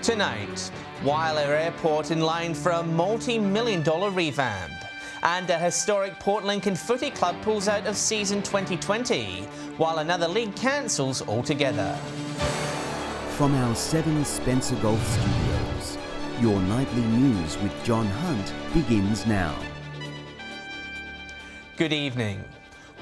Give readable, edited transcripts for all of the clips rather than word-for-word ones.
Tonight, Whyalla Airport in line for a multi-million-dollar revamp. And a historic Port Lincoln footy club pulls out of season 2020, while another league cancels altogether. From our 7 Spencer Golf Studios, your nightly news with John Hunt begins now. Good evening.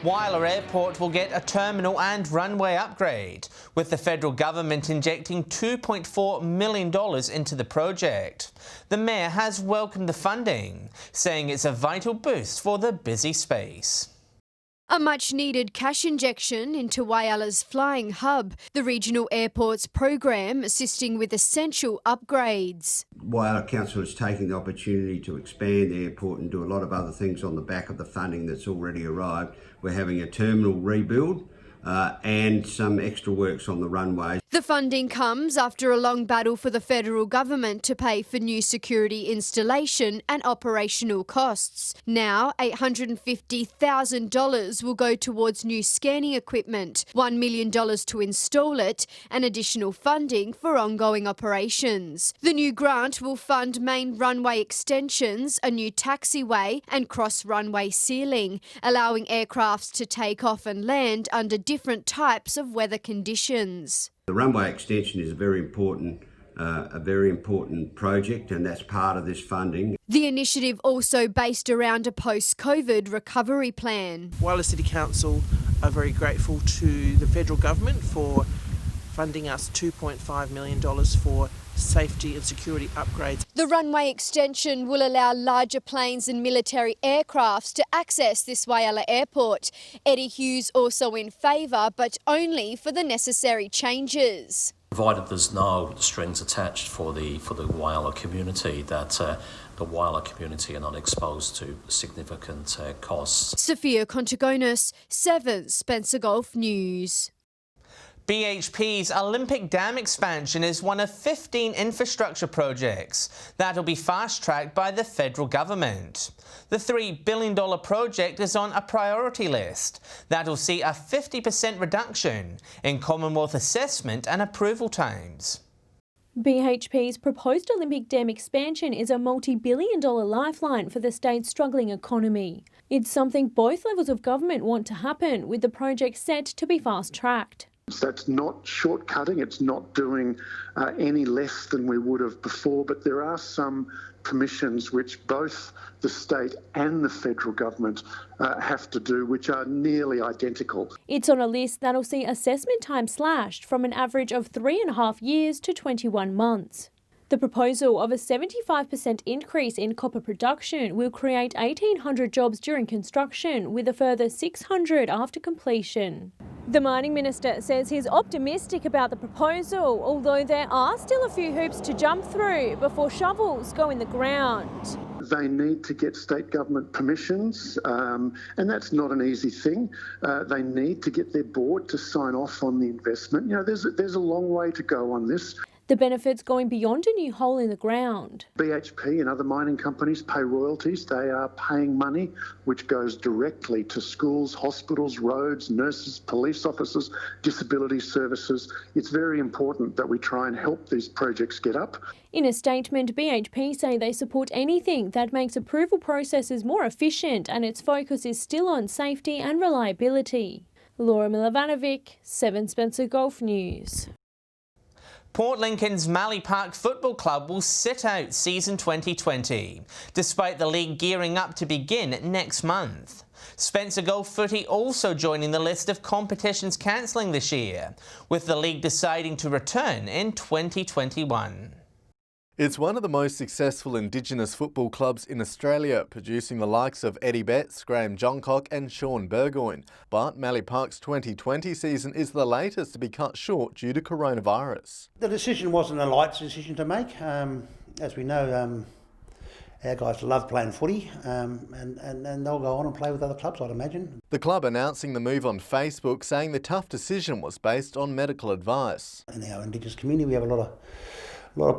Whyalla Airport will get a terminal and runway upgrade, with the federal government injecting $2.4 million into the project. The Mayor has welcomed the funding, saying it's a vital boost for the busy space. A much-needed cash injection into Whyalla's flying hub, the regional airports program assisting with essential upgrades. Whyalla Council is taking the opportunity to expand the airport and do a lot of other things on the back of the funding that's already arrived. We're having a terminal rebuild and some extra works on the runways. The funding comes after a long battle for the federal government to pay for new security installation and operational costs. Now, $850,000 will go towards new scanning equipment, $1 million to install it, and additional funding for ongoing operations. The new grant will fund main runway extensions, a new taxiway and cross-runway ceiling, allowing aircrafts to take off and land under different types of weather conditions. The runway extension is a very important project, and that's part of this funding. The initiative also based around a post-COVID recovery plan. Whyalla City Council are very grateful to the federal government for funding us $2.5 million for safety and security upgrades. The runway extension will allow larger planes and military aircrafts to access this Whyalla airport. Eddie Hughes also in favour, but only for the necessary changes. Provided there's no strings attached for the Whyalla community, that the Whyalla community are not exposed to significant costs. Sophia Contagonis, 7 Spencer Golf News. BHP's Olympic Dam expansion is one of 15 infrastructure projects that'll be fast-tracked by the federal government. The $3 billion project is on a priority list that'll see a 50% reduction in Commonwealth assessment and approval times. BHP's proposed Olympic Dam expansion is a multi-billion-dollar lifeline for the state's struggling economy. It's something both levels of government want to happen, with the project set to be fast-tracked. That's not shortcutting, it's not doing any less than we would have before, but there are some permissions which both the state and the federal government have to do, which are nearly identical. It's on a list that'll see assessment time slashed from an average of 3.5 years to 21 months. The proposal of a 75% increase in copper production will create 1,800 jobs during construction, with a further 600 after completion. The mining minister says he's optimistic about the proposal, although there are still a few hoops to jump through before shovels go in the ground. They need to get state government permissions, and that's not an easy thing. They need to get their board to sign off on the investment. You know, there's a long way to go on this. The benefits going beyond a new hole in the ground. BHP and other mining companies pay royalties. They are paying money which goes directly to schools, hospitals, roads, nurses, police officers, disability services. It's very important that we try and help these projects get up. In a statement, BHP say they support anything that makes approval processes more efficient, and its focus is still on safety and reliability. Laura Milovanovic, 7 Spencer Golf News. Port Lincoln's Mallee Park Football Club will sit out season 2020, despite the league gearing up to begin next month. Spencer Golf Footy also joining the list of competitions cancelling this year, with the league deciding to return in 2021. It's one of the most successful Indigenous football clubs in Australia, producing the likes of Eddie Betts, Graham Johncock and Sean Burgoyne. But Mallee Park's 2020 season is the latest to be cut short due to coronavirus. The decision wasn't a light decision to make. As we know, our guys love playing footy, and they'll go on and play with other clubs, I'd imagine. The club announcing the move on Facebook, saying the tough decision was based on medical advice. In our Indigenous community, we have a lot of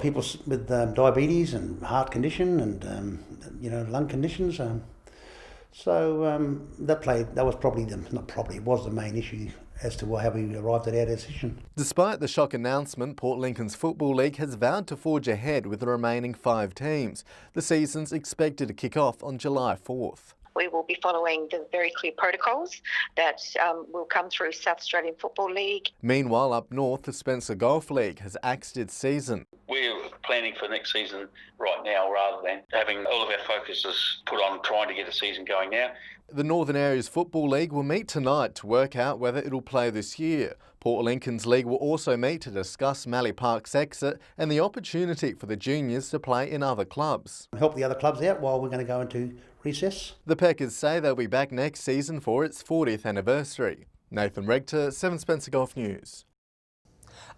people with diabetes and heart condition and lung conditions. So that was probably it was the main issue as to how we arrived at our decision. Despite the shock announcement, Port Lincoln's Football League has vowed to forge ahead with the remaining 5 teams. The season's expected to kick off on July 4th. We will be following the very clear protocols that will come through South Australian Football League. Meanwhile, up north, the Spencer Golf League has axed its season. We're planning for next season right now rather than having all of our focuses put on trying to get the season going now. The Northern Areas Football League will meet tonight to work out whether it'll play this year. Port Lincoln's league will also meet to discuss Mallee Park's exit and the opportunity for the juniors to play in other clubs. Help the other clubs out while we're going to go into recess. The Peckers say they'll be back next season for its 40th anniversary. Nathan Regter, 7 Spencer Golf News.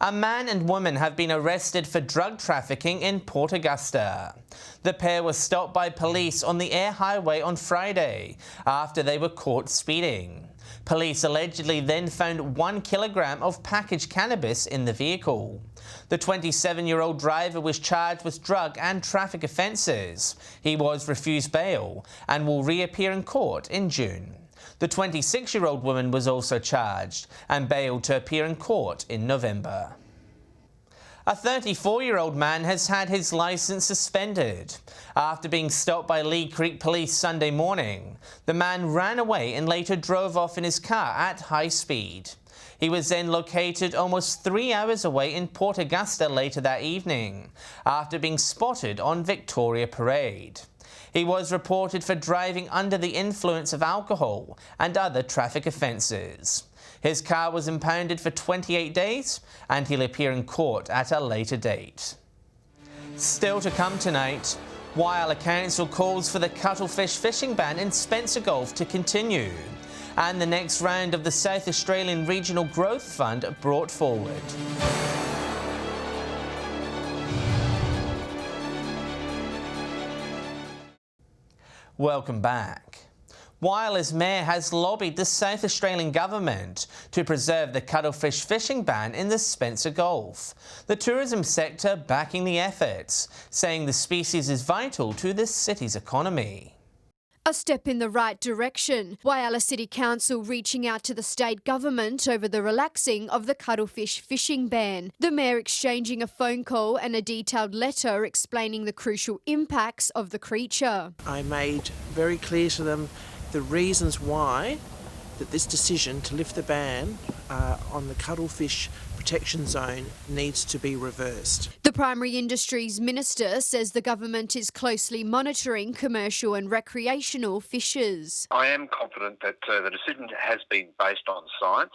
A man and woman have been arrested for drug trafficking in Port Augusta. The pair were stopped by police on the Air Highway on Friday after they were caught speeding. Police allegedly then found 1 kilogram of packaged cannabis in the vehicle. The 27-year-old driver was charged with drug and traffic offences. He was refused bail and will reappear in court in June. The 26-year-old woman was also charged and bailed to appear in court in November. A 34-year-old man has had his licence suspended. After being stopped by Lee Creek Police Sunday morning, the man ran away and later drove off in his car at high speed. He was then located almost 3 hours away in Port Augusta later that evening, after being spotted on Victoria Parade. He was reported for driving under the influence of alcohol and other traffic offences. His car was impounded for 28 days and he'll appear in court at a later date. Still to come tonight, Whyalla Council calls for the cuttlefish fishing ban in Spencer Gulf to continue, and the next round of the South Australian Regional Growth Fund brought forward. Welcome back. Whyalla's mayor has lobbied the South Australian government to preserve the cuttlefish fishing ban in the Spencer Gulf. The tourism sector backing the efforts, saying the species is vital to the city's economy. A step in the right direction. Whyalla City Council reaching out to the state government over the relaxing of the cuttlefish fishing ban. The mayor exchanging a phone call and a detailed letter explaining the crucial impacts of the creature. I made very clear to them the reasons why that this decision to lift the ban on the cuttlefish protection zone needs to be reversed. The Primary Industries Minister says the government is closely monitoring commercial and recreational fishers. I am confident that the decision has been based on science,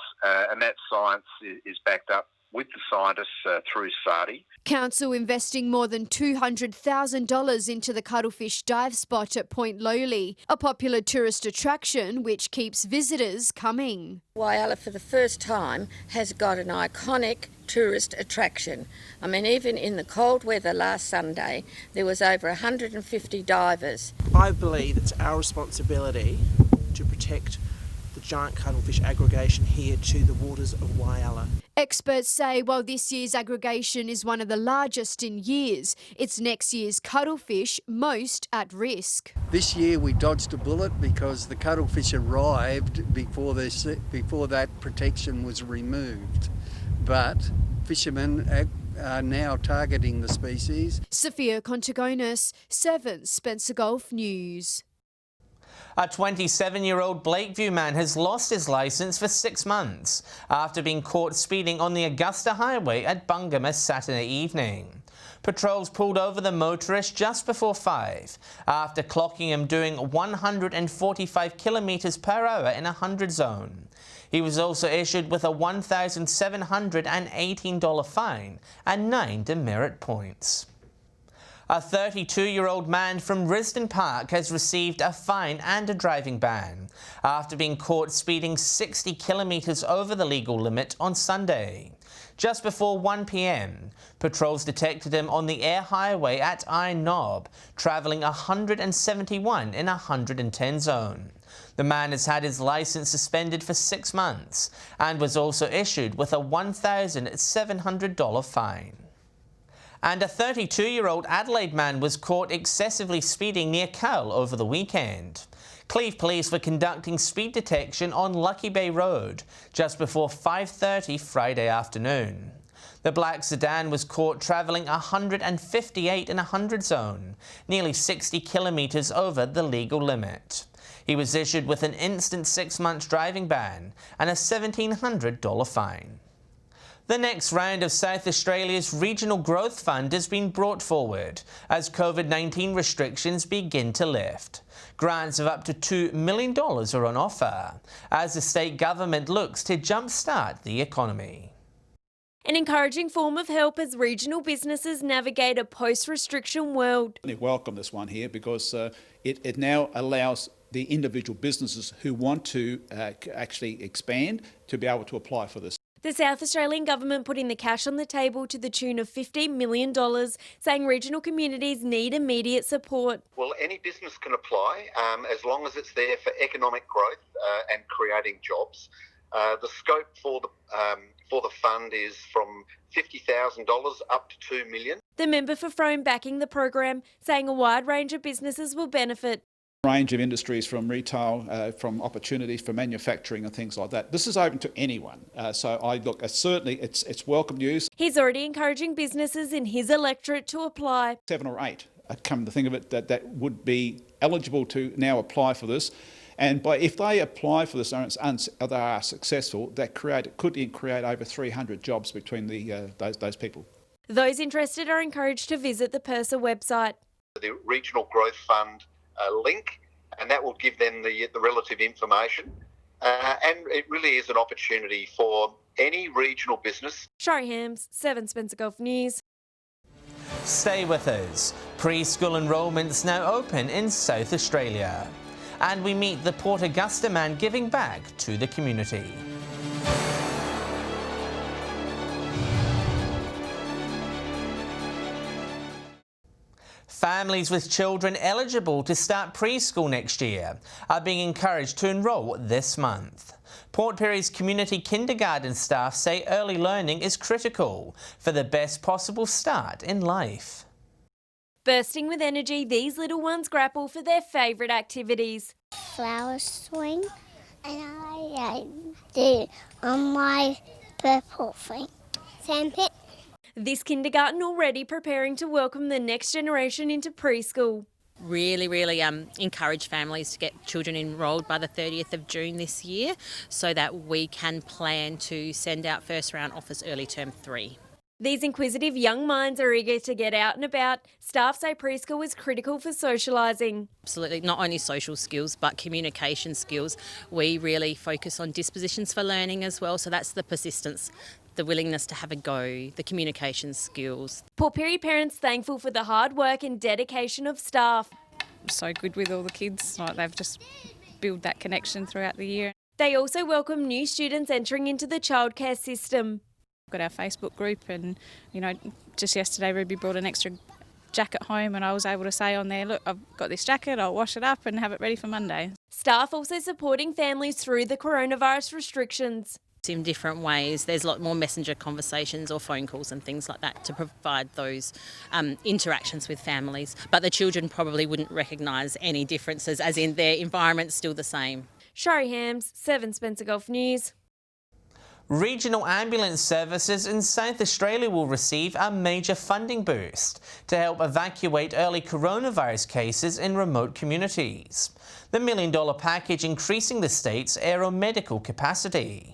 and that science is backed up with the scientists through SARDI. Council investing more than $200,000 into the cuttlefish dive spot at Point Lowly, a popular tourist attraction which keeps visitors coming. Whyalla for the first time has got an iconic tourist attraction. I mean, even in the cold weather last Sunday, there was over 150 divers. I believe it's our responsibility to protect the giant cuttlefish aggregation here to the waters of Whyalla. Experts say while this year's aggregation is one of the largest in years, it's next year's cuttlefish most at risk. This year we dodged a bullet because the cuttlefish arrived before that protection was removed. But fishermen are now targeting the species. Sophia Contagonis, 7 Spencer Gulf News. A 27-year-old Blakeview man has lost his licence for 6 months after being caught speeding on the Augusta Highway at Bungama Saturday evening. Patrols pulled over the motorist just before 5 after clocking him doing 145 kilometres per hour in a 100 zone. He was also issued with a $1,718 fine and 9 demerit points. A 32-year-old man from Risdon Park has received a fine and a driving ban after being caught speeding 60 kilometres over the legal limit on Sunday. Just before 1 p.m, patrols detected him on the Air Highway at Iron Knob, travelling 171 in a 110 zone. The man has had his licence suspended for 6 months and was also issued with a $1,700 fine. And a 32-year-old Adelaide man was caught excessively speeding near Cowell over the weekend. Cleve Police were conducting speed detection on Lucky Bay Road just before 5:30 Friday afternoon. The black sedan was caught travelling 158 in a 100 zone, nearly 60 kilometres over the legal limit. He was issued with an instant 6-month driving ban and a $1,700 fine. The next round of South Australia's Regional Growth Fund has been brought forward as COVID-19 restrictions begin to lift. Grants of up to $2 million are on offer as the state government looks to jumpstart the economy. An encouraging form of help as regional businesses navigate a post-restriction world. I welcome this one here because it now allows the individual businesses who want to actually expand to be able to apply for this. The South Australian government putting the cash on the table to the tune of $15 million, saying regional communities need immediate support. Well, any business can apply as long as it's there for economic growth and creating jobs. The scope for the fund is from $50,000 up to $2 million. The member for Frome backing the program, saying a wide range of businesses will benefit. Range of industries from retail, from opportunities for manufacturing and things like that. This is open to anyone. So I look, certainly it's welcome news. He's already encouraging businesses in his electorate to apply. 7 or 8, come to think of it, that would be eligible to now apply for this. And if they apply for this and they are successful, that could create over 300 jobs between those people. Those interested are encouraged to visit the PIRSA website. The Regional Growth Fund link, and that will give them the relative information. And it really is an opportunity for any regional business. Shari Hams, 7 Spencer Gulf News. Stay with us. Preschool enrolment's now open in South Australia. And we meet the Port Augusta man giving back to the community. Families with children eligible to start preschool next year are being encouraged to enrol this month. Port Perry's community kindergarten staff say early learning is critical for the best possible start in life. Bursting with energy, these little ones grapple for their favourite activities. Flower swing, and I do on my purple thing. Sandpit. This kindergarten already preparing to welcome the next generation into preschool. Really encourage families to get children enrolled by the 30th of June this year so that we can plan to send out first round offers early term 3. These inquisitive young minds are eager to get out and about. Staff say preschool is critical for socialising. Absolutely, not only social skills but communication skills. We really focus on dispositions for learning as well, so that's the persistence, the willingness to have a go, the communication skills. Port Perry parents thankful for the hard work and dedication of staff. So good with all the kids, like they've just built that connection throughout the year. They also welcome new students entering into the childcare system. We've got our Facebook group and, just yesterday Ruby brought an extra jacket home and I was able to say on there, look, I've got this jacket, I'll wash it up and have it ready for Monday. Staff also supporting families through the coronavirus restrictions. In different ways, there's a lot more messenger conversations or phone calls and things like that to provide those interactions with families. But the children probably wouldn't recognise any differences, as in their environment's still the same. Shari Hams, 7 Spencer Gulf News. Regional ambulance services in South Australia will receive a major funding boost to help evacuate early coronavirus cases in remote communities. The $1 million package increasing the state's aeromedical capacity.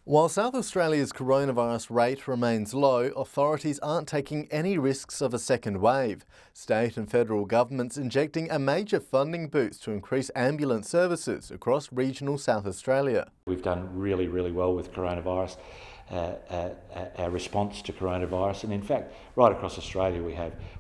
While South Australia's coronavirus rate remains low, authorities aren't taking any risks of a second wave. State and federal governments injecting a major funding boost to increase ambulance services across regional South Australia. We've done really well with coronavirus, our response to coronavirus, and in fact right across Australia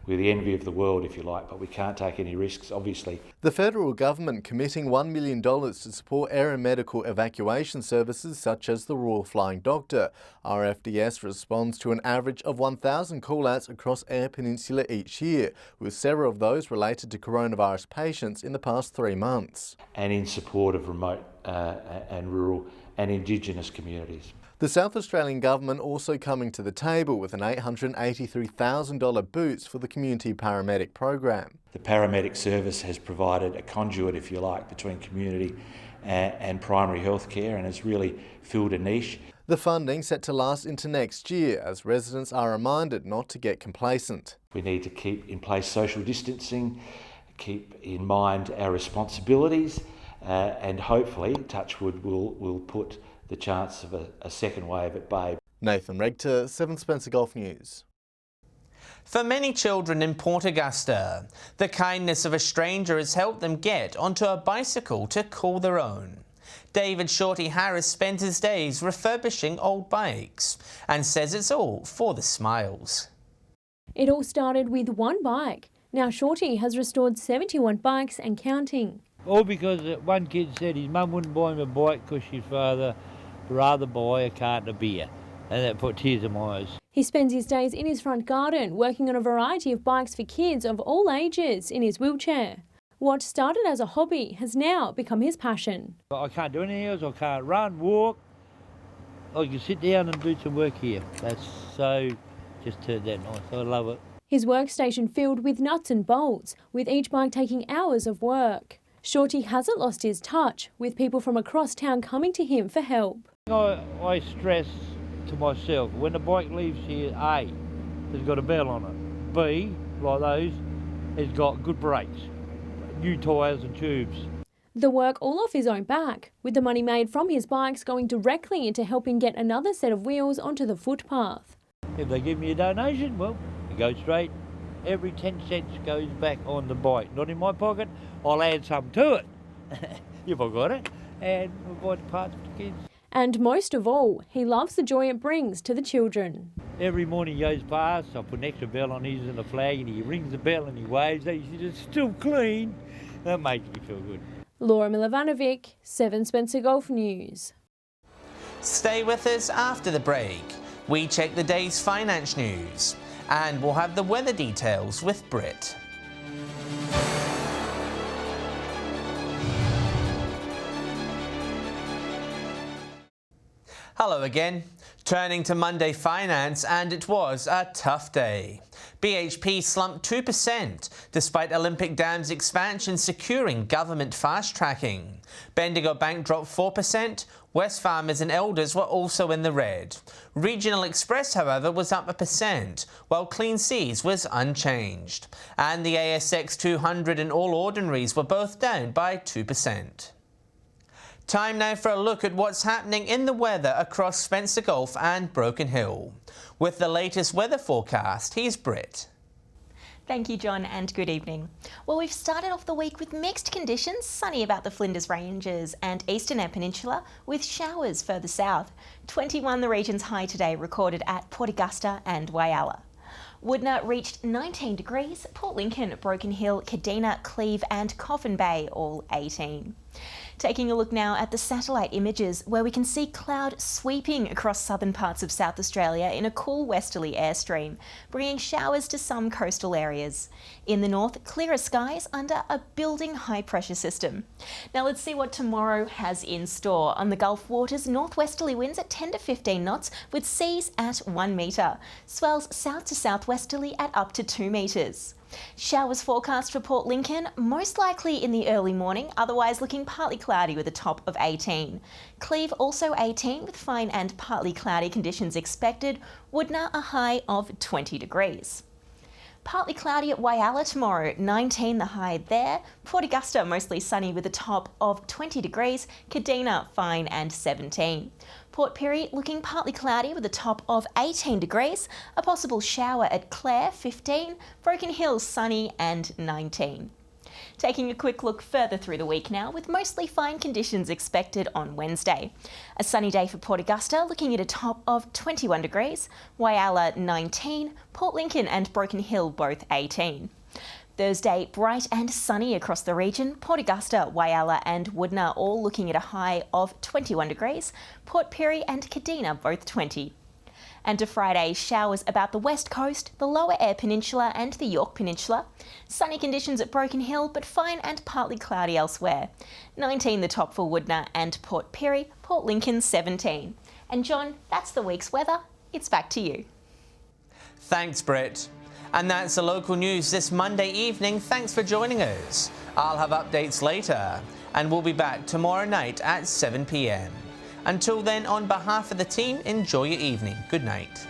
we're the envy of the world, if you like, but we can't take any risks, obviously. The federal government committing $1 million to support aeromedical evacuation services such as the Royal Flying Doctor. RFDS responds to an average of 1,000 call-outs across Eyre Peninsula each year, with several of those related to coronavirus patients in the past 3 months. And in support of remote and rural and Indigenous communities. The South Australian Government also coming to the table with an $883,000 boost for the community paramedic program. The paramedic service has provided a conduit, if you like, between community and primary health care and has really filled a niche. The funding set to last into next year as residents are reminded not to get complacent. We need to keep in place social distancing, keep in mind our responsibilities, and hopefully, touch wood, will put the chance of a second wave at bay. Nathan Regter, 7 Spencer Golf News. For many children in Port Augusta, the kindness of a stranger has helped them get onto a bicycle to call their own. David Shorty Harris spends his days refurbishing old bikes and says it's all for the smiles. It all started with one bike. Now Shorty has restored 71 bikes and counting. All because one kid said his mum wouldn't buy him a bike because his father rather buy a carton of beer, and that put tears in my eyes. He spends his days in his front garden working on a variety of bikes for kids of all ages in his wheelchair. What started as a hobby has now become his passion. I can't do anything else. I can't run, walk. I can sit down and do some work here. That's so just turned out nice. I love it. His workstation filled with nuts and bolts, with each bike taking hours of work. Shorty hasn't lost his touch, with people from across town coming to him for help. I stress to myself, when the bike leaves here, A, it's got a bell on it. B, like those, it's got good brakes, new tyres and tubes. The work all off his own back, with the money made from his bikes going directly into helping get another set of wheels onto the footpath. If they give me a donation, well, it goes straight. Every 10 cents goes back on the bike, not in my pocket. I'll add some to it, if I got it, and we'll buy the parts for the kids. And most of all, he loves the joy it brings to the children. Every morning he goes past, I put an extra bell on his and a flag, and he rings the bell and he waves. He says, it's still clean. That makes me feel good. Laura Milovanovic, 7 Spencer Golf News. Stay with us after the break. We check the day's finance news, and we'll have the weather details with Britt. Hello again. Turning to Monday finance, and it was a tough day. BHP slumped 2% despite Olympic Dam's expansion securing government fast-tracking. Bendigo Bank dropped 4%. Wesfarmers and Elders were also in the red. Regional Express, however, was up 1%, while Clean Seas was unchanged. And the ASX 200 and All Ordinaries were both down by 2%. Time now for a look at what's happening in the weather across Spencer Gulf and Broken Hill. With the latest weather forecast, here's Britt. Thank you, John, and good evening. Well, we've started off the week with mixed conditions, sunny about the Flinders Ranges and Eastern Eyre Peninsula, with showers further south. 21 the region's high today, recorded at Port Augusta and Whyalla. Woodna reached 19 degrees, Port Lincoln, Broken Hill, Kadina, Cleve and Coffin Bay all 18. Taking a look now at the satellite images, where we can see cloud sweeping across southern parts of South Australia in a cool westerly airstream, bringing showers to some coastal areas. In the north, clearer skies under a building high pressure system. Now let's see what tomorrow has in store. On the Gulf waters, northwesterly winds at 10 to 15 knots with seas at 1 metre. Swells south to southwesterly at up to 2 metres. Showers forecast for Port Lincoln, most likely in the early morning, otherwise looking partly cloudy with a top of 18. Cleve also 18 with fine and partly cloudy conditions expected. Woodna a high of 20 degrees. Partly cloudy at Whyalla tomorrow, 19 the high there. Port Augusta mostly sunny with a top of 20 degrees. Kadina fine and 17. Port Pirie looking partly cloudy with a top of 18 degrees. A possible shower at Clare, 15. Broken Hill sunny and 19. Taking a quick look further through the week now, with mostly fine conditions expected on Wednesday. A sunny day for Port Augusta, looking at a top of 21 degrees. Whyalla 19. Port Lincoln and Broken Hill both 18. Thursday, bright and sunny across the region. Port Augusta, Whyalla and Woodna all looking at a high of 21 degrees. Port Pirie and Kadina both 20. And to Friday, showers about the west coast, the lower Eyre Peninsula and the York Peninsula. Sunny conditions at Broken Hill, but fine and partly cloudy elsewhere. 19 the top for Woodna and Port Pirie, Port Lincoln 17. And John, that's the week's weather. It's back to you. Thanks, Britt. And that's the local news this Monday evening. Thanks for joining us. I'll have updates later, and we'll be back tomorrow night at 7 p.m. Until then, on behalf of the team, enjoy your evening. Good night.